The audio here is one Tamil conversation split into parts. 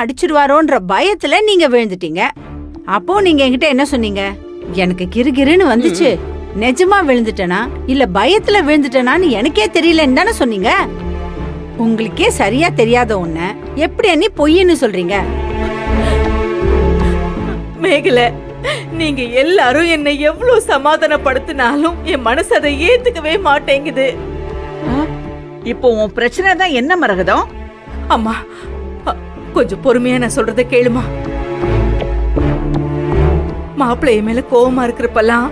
அடிச்சிருவாரோன்ற பயத்துல நீங்க விழுந்துட்டீங்க. அப்போ நீங்க என்கிட்ட என்ன சொன்னீங்க? எனக்கு கிறுகிறுன்னு வந்துச்சு, நிஜமா விழுந்துட்டேனா இல்ல பயத்துல விழுந்துட்டேனான்னு எனக்கே தெரியலன்னு தானே சொன்னீங்க. உங்களுக்கே சரியா தெரியாத ஒண்ண எப்படி நீ பொய்ன்னு சொல்றீங்க? மேகலை, நீங்க எல்லாரும் என்னை எவ்வளவு சமாதானப்படுத்தினாலும் என் மனசு அதை ஏத்துக்கவே மாட்டேங்குது. இப்போ உன் பிரச்சனை தான் என்ன மரகதம்? அம்மா, கொஞ்சம் பொறுமையா நான் சொல்றத கேளுமா. மாப்பிள்ளைய மேல கோவமா இருக்கிறப்பெல்லாம்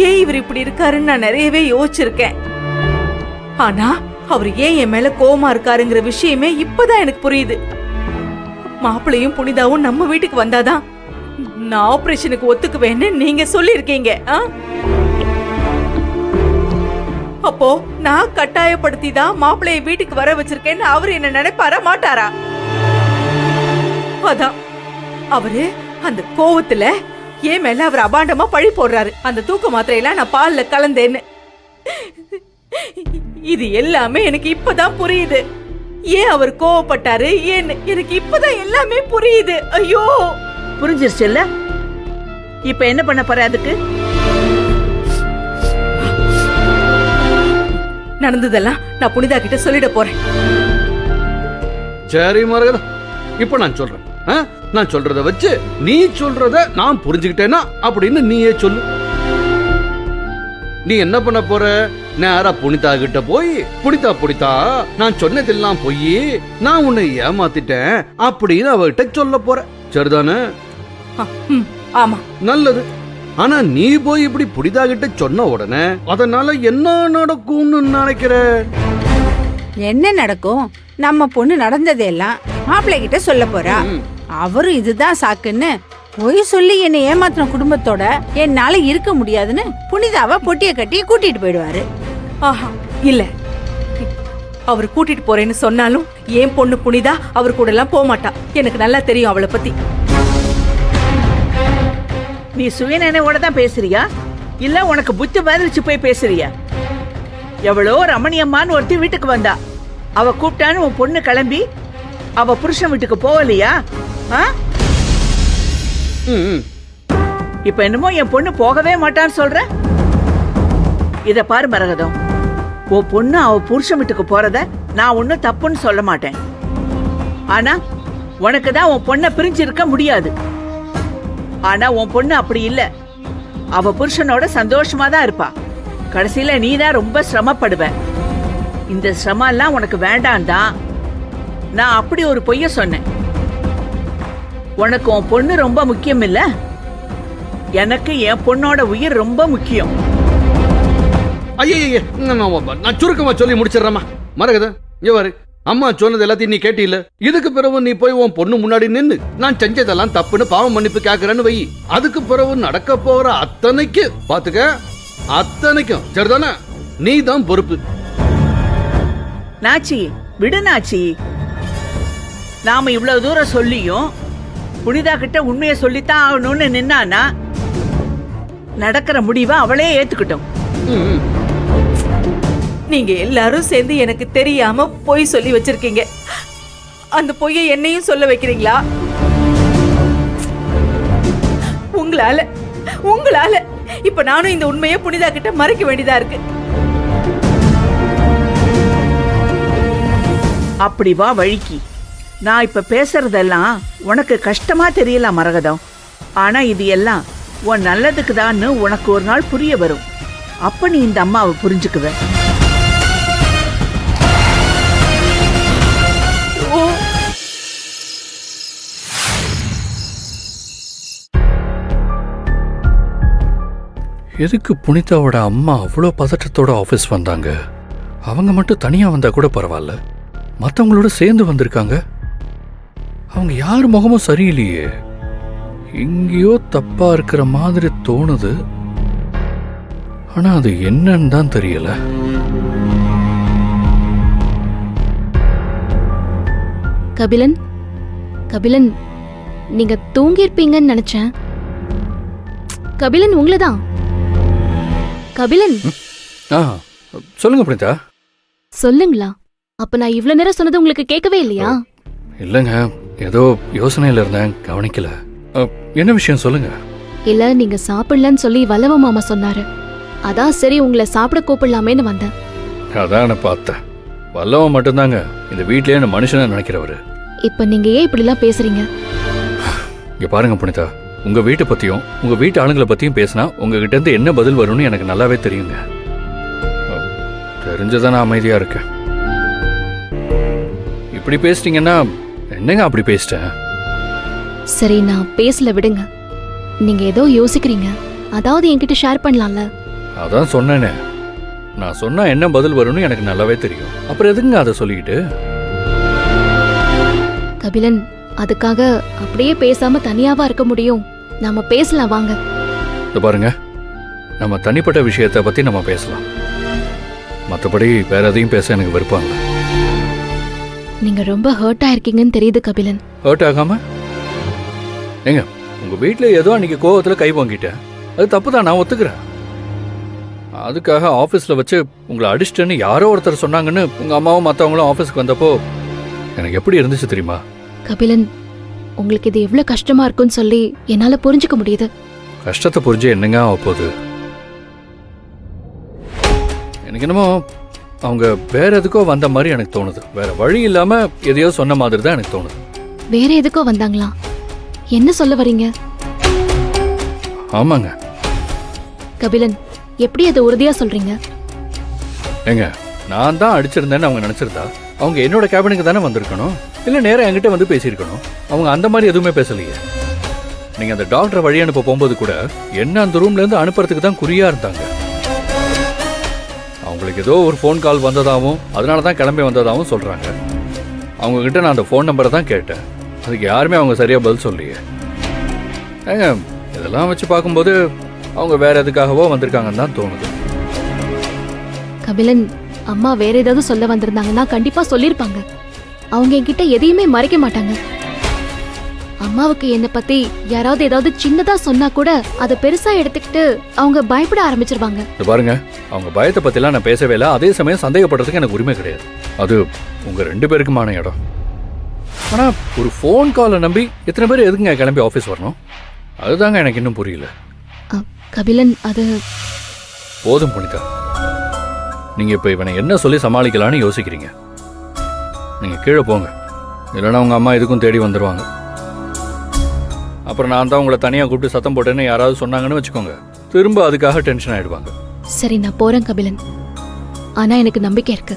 ஏன் இவர் இப்படி இருக்காருன்னு நான் நிறையவே யோசிச்சிருக்கேன். ஆனா அவர் ஏன் என் மேல கோவமா இருக்காருங்கிற விஷயமே இப்பதான் எனக்கு புரியுது. மாப்பிள்ளையும் புனிதாவும் நம்ம வீட்டுக்கு வந்தாதான் நான் ஆபரேஷனுக்கு ஒத்துக்குவேன்னு நீங்க சொல்லிருக்கீங்க. அப்போ நான் கட்டாயப்படுத்தி தான் மாப்பிள்ளைய வீட்டுக்கு வர வச்சிருக்கேன்னு அவரு என்ன நினைப்பாரா மாட்டாரா? அதான் அவரு அந்த கோவத்துல ஏன் மேல அவர் அபாண்டமா பழி போடுறாரு. அந்த தூக்க மாத்திரையெல்லாம் நான் பால்ல கலந்தேன்னு. இது எல்லாமே எனக்கு இப்பதான் புரியுது. ஏன் அவர் கோவப்பட்டாரு ஏன்னு எனக்கு இப்பதான் எல்லாமே புரியுது. ஐயோ, புரிஞ்சிருச்சு இல்ல? இப்ப என்ன பண்ண போற? அதுக்கு நடந்ததெல்லாம் நான் புனிதா கிட்ட சொல்லிட போறேன். சரி மரகதம், இப்ப நான் சொல்றேன். நான் சொல்றத வச்சு நீ சொல்றத நான் புரிஞ்சுக்கிட்டேனா அப்படின்னு நீயே சொல்லு. நீ என்ன பண்ண போற? நேரா புனிதா கிட்ட போய் புனிதா நான் சொன்னதெல்லாம் போய் நான் உன்னை ஏமாத்திட்டேன் அப்படின்னு அவகிட்ட சொல்ல போற. சரிதானே? ஆமா, நல்லது. ஆனா நீ போய் இப்படி புனிதா கிட்ட சொன்ன உடனே அதனால என்ன நடக்கும்னு நினைக்கிற? என்ன நடக்கும்? நம்ம பொண்ணு நடந்ததெல்லாம் மாப்பிள்ளை கிட்ட சொல்ல போறா. அவரும் இதுதான் சாக்குன்னு பொய் சொல்லி என்னை ஏமாத்தின குடும்பத்தோட என்னால இருக்க முடியாதுன்னு புனிதாவை பொட்டிய கட்டி கூட்டிட்டு போயிடுவாரு. ஆஹா, இல்ல, அவர் கூட்டிட்டு போறேன்னு சொன்னாலும் என் பொண்ணு புனிதா அவர் கூட எல்லாம் போக மாட்டா. எனக்கு நல்லா தெரியும் அவளை பத்தி. நீ சுயநினைவோட தான் பேசுறியா இல்ல உனக்கு புத்தி பதிலிச்சு போய் பேசுறியா? எவ்வளோ ரமணியம்மான்னு ஒருத்தி வீட்டுக்கு வந்தா, அவ கூப்பிட்டான்னு உன் பொண்ணு கிளம்பி அவ புருஷன் வீட்டுக்கு போகலையா? இப்ப என்னமோ என் பொண்ணு போகவே மாட்டான்னு சொல்ற. இத பாரு மரகதம், உன் பொண்ணு அவ புருஷன் வீட்டுக்கு போறத நான் ஒன்னும் தப்புன்னு சொல்ல மாட்டேன். ஆனா உனக்கு தான் உன் பொண்ணை பிரிஞ்சு இருக்க முடியாது. ஆனா உன் பொண்ணு அப்படி இல்ல, அவ புருஷனோட சந்தோஷமா தான் இருப்பா. கடைசியில நீ தான் ரொம்ப சிரமப்படுவ. இந்த சிரமம் எல்லாம் உனக்கு வேண்டாம் தான் நான் அப்படி ஒரு பொய்ய சொன்னேன். உனக்கு உன் பொண்ணு ரொம்ப முக்கியம் இல்ல, எனக்கு என் பொண்ணோட உயிர் ரொம்ப முக்கியம். ஐய, நான் சுருக்கமா சொல்லி முடிச்சிடறேம்மா. மரகத, இங்க பாரு, அம்மா சொன்னது எல்லாத்தையும் நீ கேட்டில. இதுக்கு பிறகு நீ போய் உன் பொண்ணு முன்னாடி நின்னு நான் செஞ்சதெல்லாம் தப்புன்னு பாவம் மன்னிப்பு கேக்குறேன்னு வை. அதுக்கு பிறகு நடக்க போற அத்தனைக்கு பாத்துக்க, அத்தனைக்கும் சரிதானே? நீ தான் பொறுப்பு. நாச்சி விடு நாச்சி. நாம இவ்வளவு தூரம் சொல்லியும் புனிதா கிட்ட உண்மையை சொல்லித்தான் ஆகணும்னு நின்னானா நடக்கிற முடிவை அவளே ஏத்துக்கிட்டோம். நீங்க எல்லாரும் சேர்ந்து எனக்கு தெரியாம பொய் சொல்லி வச்சிருக்கீங்க. அந்த பொய்யை என்னையும் சொல்ல வைக்கிறீங்களா? உங்களால இப்ப நானும் இந்த உண்மையை புனிதா கிட்ட மறைக்க வேண்டியதா இருக்கு. அப்படி வா வழிக்கு. நான் இப்ப பேசுறதெல்லாம் உனக்கு கஷ்டமா தெரியல மரகதம். ஆனா இது எல்லாம் உன் நல்லதுக்கு தான் உனக்கு ஒரு நாள் புரிய வரும். அப்ப நீ இந்த அம்மாவை புரிஞ்சுக்குவ. எதுக்கு புனிதாவோட அம்மா அவ்வளோ பதற்றத்தோட ஆஃபீஸ் வந்தாங்க? அவங்க மட்டும் தனியா வந்தா கூட பரவாயில்ல, மற்றவங்களோட சேர்ந்து வந்திருக்காங்க. அவங்க யார் முகமும் சரியில்லையே, எங்கேயோ தப்பா இருக்கிற மாதிரி தோணுது. ஆனா அது என்னன்னு தான் தெரியல. கபிலன், கபிலன், நீங்க தூங்கியிருப்பீங்கன்னு நினைச்சேன். கபிலன், உங்களதான். கபிலன், சொல்லுங்க புனிதா. சொல்லுங்களா? அப்ப நான் இவ்வளவு நேரம் சொன்னது உங்களுக்கு கேட்கவே இல்லையா? இல்லைங்க, ஏதோ யோசனையில இருந்தேன், கவனிக்கல. என்ன விஷயம் சொல்லுங்க. இல்ல நீங்க சாப்பிடலன்னு சொல்லி வல்லவ மாமா சொன்னாரு. அதான் சரி உங்களை சாப்பிட கூப்பிடலாமேன்னு வந்தேன். அதான் நான் பார்த்தேன். வல்லவன் மட்டும்தாங்க இந்த வீட்லயே என்ன மனுஷனை நினைக்கிறவரு. இப்ப நீங்க ஏன் இப்படிலாம் பேசுறீங்க? இங்க பாருங்க புனிதா, உங்க வீட்டை பத்தியும் உங்க வீட்டு ஆளுங்களை பத்தியும் பேசினா உங்ககிட்ட இருந்து என்ன பதில் வரும்னு எனக்கு நல்லாவே தெரியுங்க. தெரிஞ்சதான் நான் அமைதியா இருக்கேன். இப்படி பேசிட்டீங்கன்னா என்னங்க அப்படி பேசிட்டேன்? சரி நான் பேசல விடுங்க. நீங்க ஏதோ யோசிக்கிறீங்க, அதாவது என்கிட்ட ஷேர் பண்ணலாம்ல. அதான் சொன்னேனே, நான் சொன்னா என்ன பதில் வரும்னு எனக்கு நல்லாவே தெரியும். அப்புறம் எதுக்குங்க அதை சொல்லிக்கிட்டு? கபிலன், அதுக்காக அப்படியே பேசாம தனியாவா இருக்க முடியும்? நாம பேசலாம் வாங்க. இது பாருங்க, நம்ம தனிப்பட்ட விஷயத்தை பத்தி நம்ம பேசலாம். மற்றபடி வேற எதையும் பேச எனக்கு விருப்பம் இல்லை. நீங்க ரொம்ப ஹர்ட் ஆயிருக்கீங்கன்னு தெரியுது கபிலன். ஹர்ட் ஆகாம ஏங்க, உங்க வீட்டுல ஏதோ அன்னைக்கு கோவத்துல கை வாங்கிட்டேன், அது தப்பு தான், நான் ஒத்துக்கிறேன். அதுக்காக ஆபீஸ்ல வச்சு உங்களை அடிச்சிட்டேன்னு யாரோ ஒருத்தர் சொன்னாங்கன்னு உங்க அம்மாவும் மற்றவங்களும் ஆபீஸ்க்கு வந்தப்போ எனக்கு எப்படி இருந்துச்சு தெரியுமா? கபிலன், உங்களுக்கு இது எவ்வளவு கஷ்டமா இருக்குன்னு சொல்லி என்னால புரிஞ்சுக்க முடியுது. கஷ்டத்தை புரிஞ்சு என்னங்க ஆக போகுது? எனக்கு என்னமோ அவங்க வேற எதுக்கோ வந்த மாதிரி எனக்கு தோணுது. வேற வழி இல்லாம எதையோ சொன்ன மாதிரி தான் எனக்கு தோணுது. வேற எதுக்கோ வந்தாங்களா? என்ன சொல்ல வரீங்க? ஆமாங்க. கபிலன், எப்படி அதை உறுதியா சொல்றீங்க? ஏங்க, நான் தான் அடிச்சிருந்தேன்னு அவங்க நினைச்சிருந்தா அவங்க என்னோட கேபினுக்கு தானே வந்திருக்கணும், இல்ல நேரம் என்கிட்ட வந்து பேசியிருக்கணும். அவங்க அந்த மாதிரி எதுவுமே பேசலையே. நீங்க அந்த டாக்டர் வழி அனுப்ப போகும்போது கூட என்ன அந்த ரூம்ல இருந்து அனுப்புறதுக்கு தான் குறியா இருந்தாங்க. அவங்களுக்கு ஏதோ ஒரு ஃபோன் கால் வந்ததாகவும் அதனால தான் கிளம்பி வந்ததாகவும் சொல்றாங்க. அவங்க கிட்ட நான் அந்த ஃபோன் நம்பரை தான் கேட்டேன். அதுக்கு யாருமே அவங்க சரியா பதில் சொல்லியே. ஏங்க, இதெல்லாம் வச்சு பார்க்கும்போது அவங்க வேற எதுக்காகவோ வந்திருக்காங்கன்னு தான் தோணுது. கபிலன், அம்மா வேற ஏதாவது சொல்ல வந்திருந்தாங்கன்னா கண்டிப்பா சொல்லிருப்பாங்க. அவங்க என்கிட்ட எதையுமே மறைக்க மாட்டாங்க. அம்மாவுக்கு என்ன பத்தி யாராவது ஏதாவது சின்னதா சொன்னா கூட அதை பெருசா எடுத்துக்கிட்டு அவங்க பயப்பட ஆரம்பிச்சிருவாங்க. பாருங்க, அவங்க பயத்தை பத்திலாம் நான் பேசவே இல்லை. அதே சமயம் சந்தேகப்படுறதுக்கு எனக்கு உரிமை கிடையாது. அது உங்க 2 பேருக்குமான இடம். ஆனா ஒரு ஃபோன் காலை நம்பி எத்தனை பேர் எதுக்குங்க கிளம்பி ஆஃபீஸ் வரணும்? அதுதாங்க எனக்கு இன்னும் புரியல. கபிலன், அது போதும் புனிதா. நீங்க இப்ப இவனை என்ன சொல்லி சமாளிக்கலான்னு யோசிக்கிறீங்க? நீங்க கீழே போங்க, இல்லைன்னா உங்க அம்மா இதுக்கும் தேடி வந்துருவாங்க. அப்புறம் நான் தான் உங்களை தனியா கூப்பிட்டு சத்தம் போட்டேன்னு யாராவது சொன்னாங்கன்னு வச்சுக்கோங்க, திரும்ப அதுக்காக டென்ஷன் ஆயிடுவாங்க. சரி, நான் போறேன் கபிலன். ஆனா எனக்கு நம்பிக்கை இருக்கு.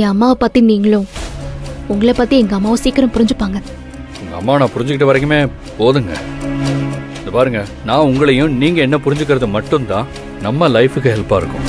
என் அம்மாவை பத்தி நீங்களும் உங்களை பத்தி எங்க அம்மாவும் சீக்கிரம் புரிஞ்சுப்பாங்க. உங்க அம்மா நான் புரிஞ்சுக்கிட்ட வரைக்குமே போதுங்க. இது பாருங்க, நான் உங்களையும் நீங்க என்ன புரிஞ்சுக்கிறது மட்டும்தான் நம்ம லைஃபுக்கு ஹெல்ப்பா இருக்கும்.